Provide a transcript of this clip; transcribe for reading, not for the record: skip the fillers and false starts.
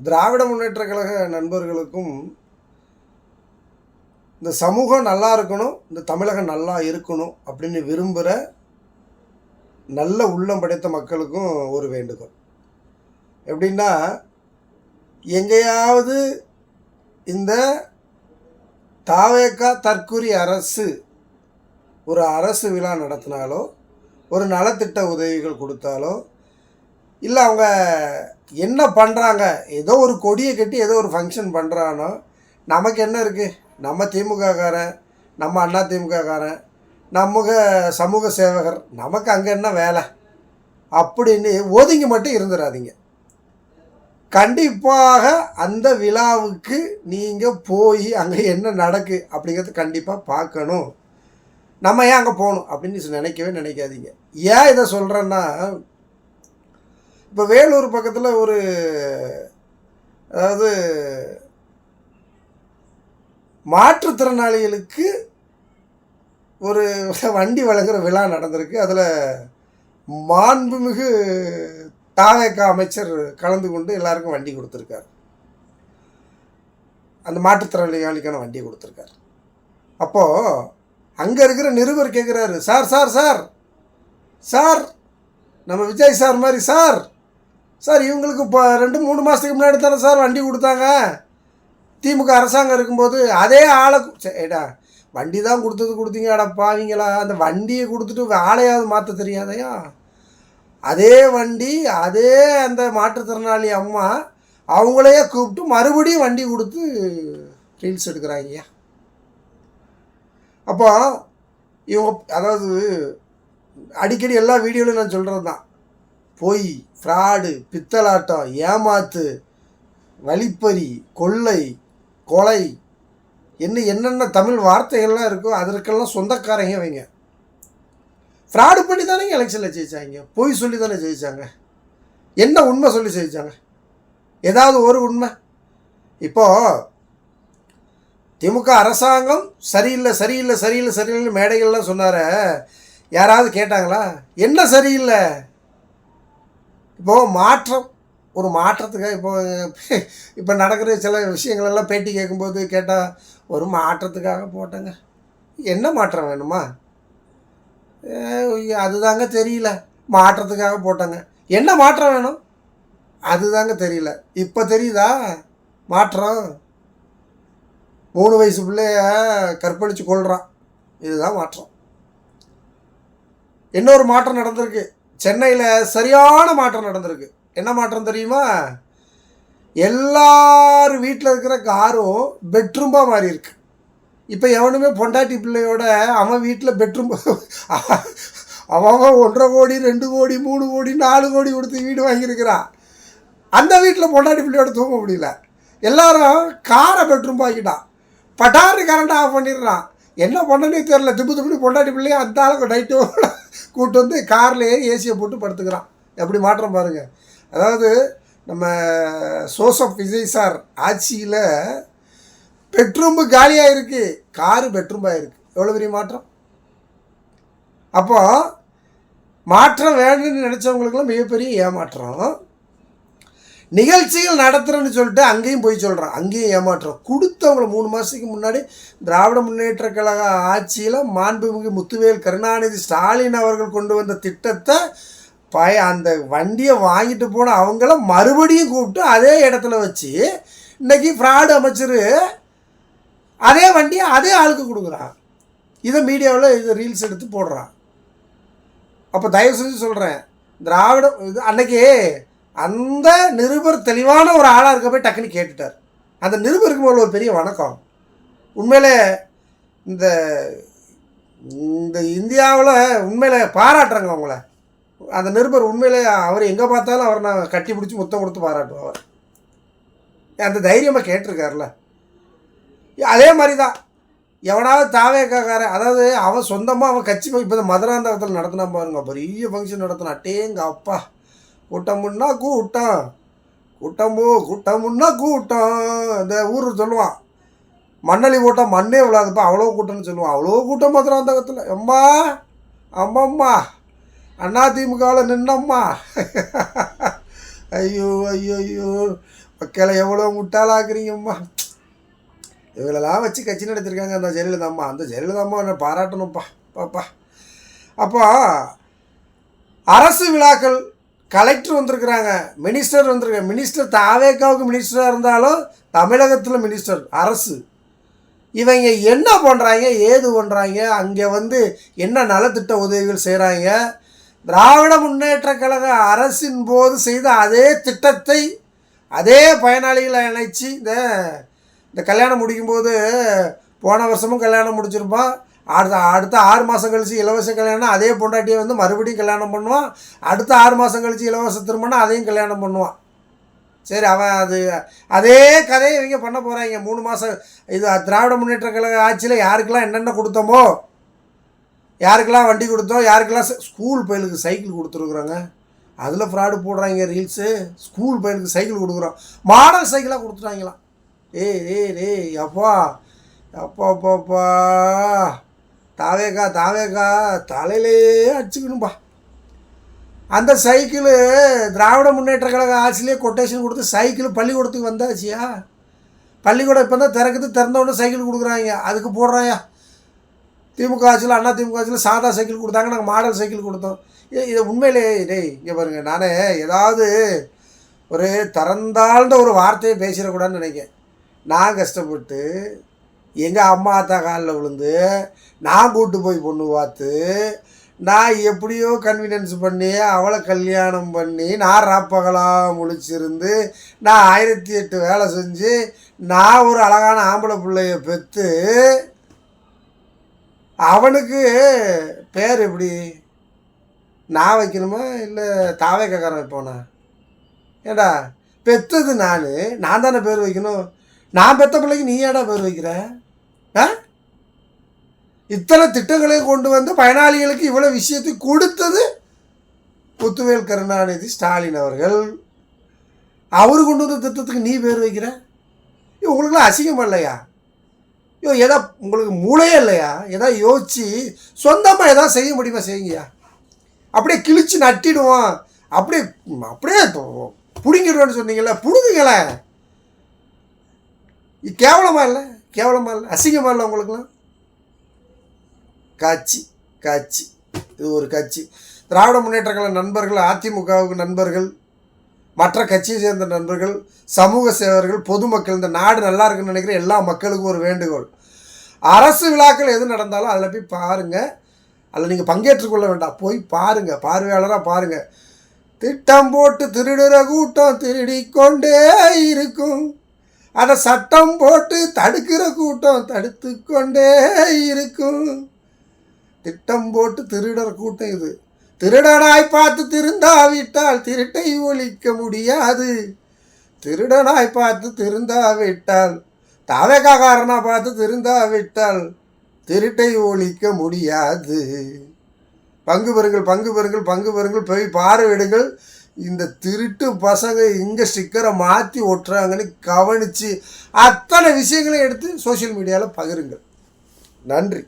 திராவிட முன்னேற்ற கழக நண்பர்களுக்கும் இந்த சமூகம் நல்லா இருக்கணும், இந்த தமிழகம் நல்லா இருக்கணும் அப்படின்னு விரும்புகிற நல்ல உள்ளம் படைத்த மக்களுக்கும் ஒரு வேண்டுகோள். எப்படின்னா, எங்கேயாவது இந்த தாவேகா தற்குறி அரசு ஒரு அரசு விழா நடத்தினாலோ, ஒரு நலத்திட்ட உதவிகள் கொடுத்தாலோ, இல்லை அவங்க என்ன பண்ணுறாங்க, ஏதோ ஒரு கொடியை கட்டி ஏதோ ஒரு ஃபங்க்ஷன் பண்ணுறானோ, நமக்கு என்ன இருக்குது, நம்ம திமுககாரன், நம்ம அண்ணா திமுககாரன், சமூக சேவகர், நமக்கு அங்கே என்ன வேலை அப்படின்னு ஒதுங்கி மட்டும் இருந்துடாதீங்க. கண்டிப்பாக அந்த விழாவுக்கு நீங்கள் போய் அங்கே என்ன நடக்கு அப்படிங்கிறது கண்டிப்பாக பார்க்கணும். நம்ம ஏன் அங்கே போகணும் அப்படின்னு நினைக்காதீங்க. ஏன் இதை சொல்கிறேன்னா, இப்போ வேலூர் பக்கத்தில் ஒரு அதாவது மாற்றுத்திறனாளிகளுக்கு ஒரு வண்டி வழங்குகிற விழா நடந்திருக்கு. அதில் மாண்புமிகு தாவேகா அமைச்சர் கலந்து கொண்டு எல்லாருக்கும் வண்டி கொடுத்துருக்கார். அந்த மாற்றுத்திறனாளிகளுக்கான வண்டியை கொடுத்துருக்கார். அப்போது அங்கே இருக்கிற நிருபர் கேட்குறாரு, சார் சார் சார் சார் நம்ம விஜய் சார் மாதிரி சார் சார் இவங்களுக்கு இப்போ 2-3 மாதத்துக்கு முன்னாடி தானே சார் வண்டி கொடுத்தாங்க, திமுக அரசாங்கம் இருக்கும்போது அதே ஆளை ஏடா வண்டி தான் கொடுத்தீங்க அடா பாவீங்களா, அந்த வண்டியை கொடுத்துட்டு ஆளையாவது மாற்ற தெரியாதையா, அதே வண்டி அதே அந்த மாற்றுத்திறனாளி அம்மா அவங்களையே கூப்பிட்டு மறுபடியும் வண்டி கொடுத்து ரீல்ஸ் எடுக்கிறாங்கய்யா. அப்போ இவங்க அதாவது அடிக்கடி எல்லா வீடியோவிலும் நான் சொல்கிறது தான், பொய், ஃப்ராடு, பித்தலாட்டம், ஏமாத்து, வழிப்பறி, கொள்ளை, கொலை, என்னென்ன தமிழ் வார்த்தைகள்லாம் இருக்கோ அதற்கெல்லாம் சொந்தக்காரங்க வைங்க. ஃப்ராடு பண்ணி தானே எலெக்ஷனில் ஜெயித்தாங்க, பொய் சொல்லி தானே ஜெயித்தாங்க, என்ன உண்மை சொல்லி ஜெயித்தாங்க, ஏதாவது ஒரு உண்மை? இப்போது திமுக அரசாங்கம் சரியில்லை மேடைகள்லாம் சொன்னார, யாராவது கேட்டாங்களா? என்ன சரியில்லை? இப்போது ஒரு மாற்றத்துக்காக இப்போ நடக்கிற சில விஷயங்களெல்லாம் பேட்டி கேட்கும்போது கேட்டால், ஒரு மாற்றத்துக்காக போட்டேங்க, என்ன மாற்றம் வேணுமா, அதுதாங்க தெரியல, மாற்றத்துக்காக போட்டேங்க, என்ன மாற்றம் வேணும், அதுதாங்க தெரியல. இப்போ தெரியுதா மாற்றம்? 3 வயசு பிள்ளைய கற்பழித்து கொள்கிறான், இதுதான் மாற்றம். இன்னொரு மாற்றம் நடந்திருக்கு சென்னையில், சரியான மாற்றம் நடந்திருக்கு. என்ன மாற்றம் தெரியுமா? எல்லார் வீட்டில் இருக்கிற காரும் பெட்ரூமாக மாறி இருக்கு. இப்போ எவனுமே பொண்டாட்டி பிள்ளையோட அவன் வீட்டில் பெட்ரூம் அவன் 1.5 கோடி 2 கோடி 3 கோடி 4 கோடி கொடுத்து வீடு வாங்கியிருக்கிறான். அந்த வீட்டில் பொண்டாட்டி பிள்ளையோட தூங்க முடியல, எல்லாரும் காரை பெட்ரூம் ஆக்கிட்டான். பட்டாரு கரண்ட் ஆஃப் பண்ணிடுறான். என்ன பண்ணனே தெரில, திப்பு பொண்டாட்டி பிள்ளையை அந்த ஆளுக்கு நைட்டோட கூப்பிட்டு வந்து கார்லேயே ஏசியை போட்டு படுத்துக்கிறான். எப்படி மாற்றம் பாருங்கள். அதாவது நம்ம சோசப் விஜய் சார் ஆட்சியில் பெட்ரூம்பு காலியாக இருக்குது, காரு பெட்ரூம்பாக இருக்குது. எவ்வளோ பெரிய மாற்றம்! அப்போ மாற்றம் வேணும்னு நினச்சவங்களுக்குலாம் மிகப்பெரிய ஏமாற்றம். நிகழ்ச்சிகள் நடத்துகிறேன்னு சொல்லிட்டு அங்கேயும் போய் சொல்கிறான், அங்கேயும் ஏமாற்றம். கொடுத்தவங்களை 3 மாதத்துக்கு முன்னாடி திராவிட முன்னேற்ற கழக ஆட்சியில் மாண்புமிகு முத்துவேல் கருணாநிதி ஸ்டாலின் அவர்கள் கொண்டு வந்த திட்டத்தை அந்த வண்டியை வாங்கிட்டு போன அவங்கள மறுபடியும் கூப்பிட்டு அதே இடத்துல வச்சு இன்றைக்கி ஃப்ராடு அமைச்சர் அதே வண்டியை அதே ஆளுக்கு கொடுக்குறான். இதை மீடியாவில் இதை ரீல்ஸ் எடுத்து போடுறான். அப்போ தயவு செஞ்சு சொல்கிறேன், திராவிட அன்னைக்கு அந்த நிருபர் தெளிவான ஒரு ஆளாக இருக்க போய் டக்குன்னு கேட்டுட்டார். அந்த நிருபருக்கு மேலே ஒரு பெரிய வணக்கம். உண்மையிலே இந்த இந்தியாவில் உண்மையிலே பாராட்டுறாங்க அவங்கள. அந்த நிருபர் உண்மையிலே அவர் எங்கே பார்த்தாலும் அவரை நான் கட்டி பிடிச்சி முத்தம் கொடுத்து பாராட்டுவார். அந்த தைரியமாக கேட்டிருக்காருல. அதே மாதிரி தான் எவனாவது தாவேக்காரன், அதாவது அவன் சொந்தமாக அவன் கட்சி இப்போ மதுராந்தகத்தில் நடத்தினா பாருங்க, பெரிய ஃபங்க்ஷன் நடத்தினா, அட்டேங்க அப்பா, கூட்டமுன்னா கூட்டம், கூட்டமுன்னா கூட்டம். இந்த ஊர் சொல்லுவான், மண்ணளி கூட்டம் மண்ணே விழாதுப்பா, அவ்வளோ கூட்டம்னு சொல்லுவான். அவ்வளோ கூட்டம் மதுராந்தகத்தில். அம்மம்மா அண்ணா திமுகவில் நின்னம்மா. ஐயோ ஐயோ ஐயோ, மக்களை எவ்வளோ முட்டாளாக்குறீங்கம்மா. இவங்களெல்லாம் வச்சு கட்சி நடத்திருக்காங்க அந்த ஜெயலலிதா அம்மா. அந்த ஜெயலலிதா அம்மா என்ன பாராட்டணும்ப்பா பாப்பா. அப்போ அரசு விழாக்கள் கலெக்டர் வந்திருக்கிறாங்க, மினிஸ்டர் வந்திருக்காங்க. மினிஸ்டர் தாவேக்காவுக்கு மினிஸ்டராக இருந்தாலும் தமிழகத்தில் மினிஸ்டர் அரசு. இவங்க என்ன பண்ணுறாங்க, ஏது பண்ணுறாங்க, அங்கே என்ன நலத்திட்ட உதவிகள் செய்கிறாங்க. திராவிட முன்னேற்ற கழக அரசின் போது செய்த அதே திட்டத்தை அதே பயனாளிகளை இணைச்சி இந்த கல்யாணம் முடிக்கும்போது போன வருஷமும் கல்யாணம் முடிச்சிருப்பான். அடுத்த 6 மாதம் கழித்து இலவச கல்யாணம் அதே பொண்டாட்டியை மறுபடியும் கல்யாணம் பண்ணுவான். அடுத்த 6 மாதம் கழித்து இலவச திருமணம் அதையும் கல்யாணம் பண்ணுவான். சரி, அவன் அதே கதையை இவங்க பண்ண போகிறாங்க 3 மாதம். இது திராவிட முன்னேற்ற கழக ஆட்சியில் யாருக்கெல்லாம் என்னென்ன கொடுத்தோமோ, யாருக்கெல்லாம் வண்டி கொடுத்தோம், யாருக்கெல்லாம் ஸ்கூல் பையலுக்கு சைக்கிள் கொடுத்துருக்குறோங்க, அதில் ஃப்ராடு போடுறாங்க ரீல்ஸு. ஸ்கூல் பையனுக்கு சைக்கிள் கொடுக்குறோம், மாடல் சைக்கிளாக கொடுத்துட்டாங்களாம். ஏய் அப்பா தாவேக்கா தலையிலே அடிச்சுக்கணும்பா. அந்த சைக்கிளு திராவிட முன்னேற்ற கழக ஆட்சியிலே கொட்டேஷன் கொடுத்து சைக்கிள் பள்ளிக்கூடத்துக்கு வந்தாச்சியா. பள்ளிக்கூடம் இப்போ தான் திறந்தவுடனே சைக்கிள் கொடுக்குறாங்க, அதுக்கு போடுறாயா. திமுக ஆட்சியில் அண்ணா திமுக ஆட்சியில் சாதா சைக்கிள் கொடுத்தாங்க, நாங்கள் மாடல் சைக்கிள் கொடுத்தோம். இதை உண்மையிலே இங்கே பாருங்கள், நான் ஏதாவது ஒரு திறந்தாழ்ந்த ஒரு வார்த்தையை பேசிடக்கூடாதுன்னு நினைக்கிறேன். நான் கஷ்டப்பட்டு எங்கள் அம்மா அத்தா காலில் விழுந்து நான் கூட்டு போய் பொண்ணு பார்த்து நான் எப்படியோ கன்வீனியன்ஸ் பண்ணி அவளை கல்யாணம் பண்ணி நான் ராப்பகலாக முழிச்சிருந்து நான் 1008 வேலை செஞ்சு நான் ஒரு அழகான ஆம்பளை பிள்ளைய பெற்று அவனுக்கு பேர் எப்படி நான் வைக்கணுமா இல்லை தாவேக்காரன் வைப்போனா? ஏடா பெற்றது நான் தானே பேர் வைக்கணும். நான் பெற்ற பிள்ளைக்கு நீ ஏடா பேர் வைக்கிற? இத்தனை திட்டங்களையும் கொண்டு பயனாளிகளுக்கு இவ்வளோ விஷயத்தை கொடுத்தது முத்துவேல் கருணாநிதி ஸ்டாலின் அவர்கள். அவர் கொண்டு வந்த திட்டத்துக்கு நீ பேர் வைக்கிற? உங்களுக்குலாம் அசிங்கம் இல்லையா? எதா உங்களுக்கு மூளையே இல்லையா? எதாவது யோசிச்சு சொந்தமாக எதாவது செய்ய முடியுமா? செய்யுங்கய்யா. அப்படியே கிழிச்சு நட்டிடுவோம், அப்படியே பிடுங்கிடுவோன்னு சொன்னீங்கல்ல, பிடுங்குங்களே. கேவலமாக இல்லை? அசிங்கமாக இல்லை உங்களுக்குலாம்? காட்சி இது ஒரு கட்சி. திராவிட முன்னேற்ற கழக நண்பர்கள், அதிமுகவுக்கு நண்பர்கள், மற்ற கட்சியை சேர்ந்த நண்பர்கள், சமூக சேவர்கள், பொதுமக்கள், இந்த நாடு நல்லா இருக்குன்னு நினைக்கிற எல்லா மக்களுக்கும் ஒரு வேண்டுகோள். அரசு விழாக்கள் எது நடந்தாலும் அதில் போய் பாருங்கள். அதில் நீங்கள் பங்கேற்றுக்கொள்ள வேண்டாம், போய் பாருங்கள், பார்வையாளராக பாருங்கள். திட்டம் போட்டு திருடுற கூட்டம் திருடிக்கொண்டே இருக்கும், அதை சட்டம் போட்டு தடுக்கிற கூட்டம் தடுத்து கொண்டே இருக்கும். திட்டம் போட்டு திருடுற கூட்டம் இது. திருடனாய் பார்த்து திருந்தாவிட்டால் திருட்டை ஒழிக்க முடியாது. திருடனாய் பார்த்து திருந்தாவிட்டால், தாவேக்காரனாக பார்த்து திருந்தாவிட்டால் திருட்டை ஒழிக்க முடியாது. பங்கு பெறுங்கள், போய் பார்வையிடுங்கள். இந்த திருட்டு பசங்க இங்கே ஸ்டிக்கரை மாற்றி ஒட்டுறாங்கன்னு கவனித்து அத்தனை விஷயங்களையும் எடுத்து சோஷியல் மீடியாவில் பகிருங்கள். நன்றி.